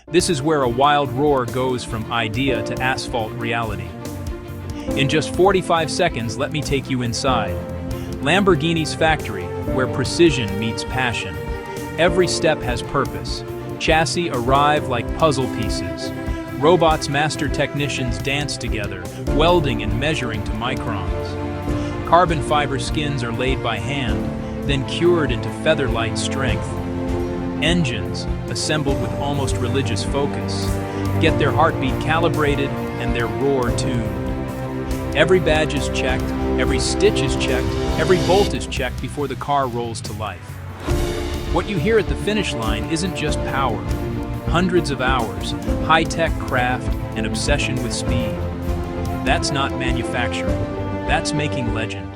This is where a wild roar goes from idea to asphalt reality. In just 45 seconds, let me take you inside. Lamborghini's factory, where precision meets passion. Every step has purpose. Chassis arrive like puzzle pieces. Robots master technicians dance together, welding and measuring to microns. Carbon fiber skins are laid by hand, then cured into feather-light strength. Engines, assembled with almost religious focus, get their heartbeat calibrated and their roar tuned. Every badge is checked, every stitch is checked, every bolt is checked before the car rolls to life. What you hear at the finish line isn't just power. Hundreds of hours, high-tech craft, and obsession with speed. That's not manufacturing. That's making legend.